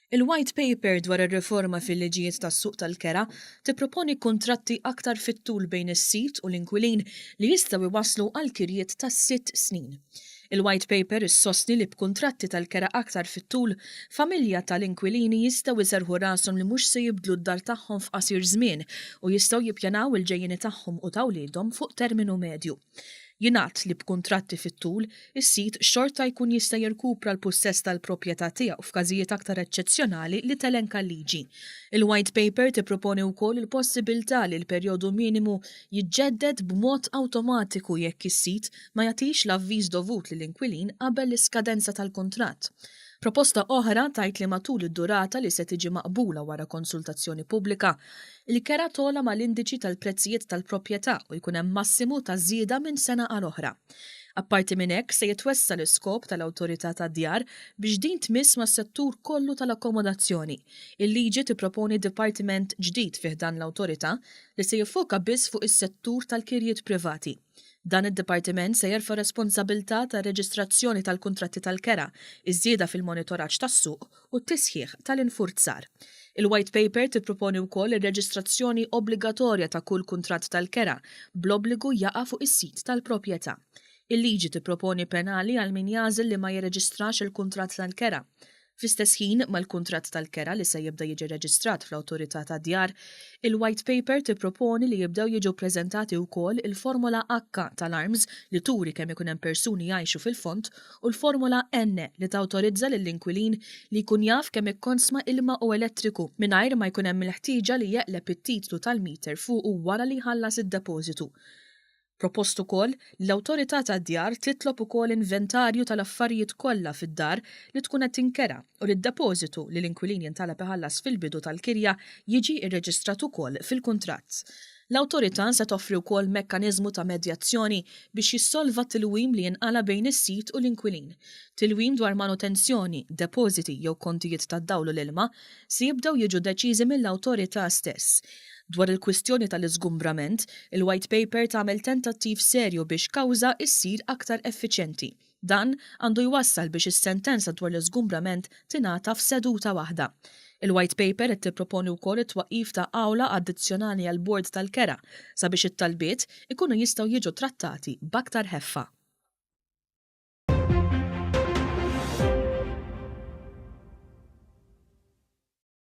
Il-White Paper dwar ir-riforma fil-liġijiet tas-suq tal-kera tipproponi kontratti aktar fit-tul bejn is-sit u l-inkwilin li jistgħu jwasslu għal kirjiet ta' 6 snin. Il-White Paper issostni li b'kuntratti tal-kera aktar fit-tul, familja tal-inkwilini jistgħu jserħu rashom li mhux se jibdlu d-dar tagħhom f'qasir żmien u jistgħu jippjanaw il-ġejjieni tagħhom u ta' wliedhom fuq terminu medju. Jingħad li b'kuntratti fit-tul, is-sit xorta jkun jista' jirkupra l-possess tal-proprjetà tiegħu f'każijiet aktar eċċezzjonali li telenka l-liġi. Il-White Paper tipproponi wkoll il-possibilità li l-perjodu minimu jiġġedded b'mod awtomatiku jekk is-sit ma jagħtix l-avviż dovut lill-inkwilin qabel l-iskadenza tal-kuntratt. Proposta oħra tajt li matul id-durata li se tiġi maqbula wara konsultazzjoni pubblika, il-kera tola mal-indiċi tal-prezzijiet tal-proprjetà u jkun hemm massimu ta' żieda minn sena għal oħra. Apparti minn hekk se jitwessa l-iskop tal-Awtorità tad-Djar biex din tmiss mas-settur kollu tal-akkomodazzjoni. Il-liġi tipproponi dipartiment ġdid fih dan l-awtorità li se jiffoka biss fuq is-settur tal-kirjiet privati. Dan id-dipartiment se jerfa' responsabilità ta' reġistrazzjoni tal-kuntratti tal-kera, iż-żieda fil-monitoraġġ tas-suq u t-tisħiħ tal-infurzar. Il-White Paper tipproponi wkoll ir-reġistrazzjoni obbligatorja ta' kull kuntratt tal-kera bl-obbligu jaqa' fuq is-sit tal-proprjetà. Il-liġi tipproponi penali għal min jagħżel li ma jirreġistrax il-kuntratt tal-kera. Fl-istess ħin mal-kuntratt tal-kera li se jibda jiġi reġistrat fl-Awtorità tad-Djar, il-White Paper tipproponi li jibdew jiġu ppreżentati wkoll il-Formula H tal-Arms li turi kemm ikun hemm persuni jgħixu fil-fond u l-Formula N li tawtorizza lill-inkwilin li jkun jaf kemm ikkonsma ilma u elettriku mingħajr ma jkun hemm il-ħtieġa li jeqleb it-titlu tal-meter fuq u wara li jħallas id-depożitu. Propost ukoll l-Awtorità tad-Djar titlob ukoll inventarju tal-affarijiet kollha fid-dar li tkun qed tinkera u li d-depożitu li l-inkwilin jintalab iħallas fil-bidu tal-kirja jiġi rreġistrat ukoll fil-kuntratt. L-Awtorità se toffri wkoll mekkaniżmu ta' medjazzjoni biex jissolva tilwim li jinqala bejn is-sit u l-inkwilin. Tilwim dwar manutenzjoni, depożiti jew kontijiet tad-dawl u l-ilma se jibdew jiġu deċiżi mill-Awtorità stess. Dwar il-kwistjoni tal-iżgumbrament, il-White Paper tagħmel tentattiv serju biex kawża issir aktar effiċjenti. Dan għandu jwassal biex is-sentenza dwar l-iżgumbrament tingħata f'seduta waħda. Il-White Paper qed tipproponi wkoll it-twaqqif ta' awla addizzjonali għall bord tal-kera sabiex it-talbiet ikunu jistgħu jiġu trattati b'aktar ħeffa.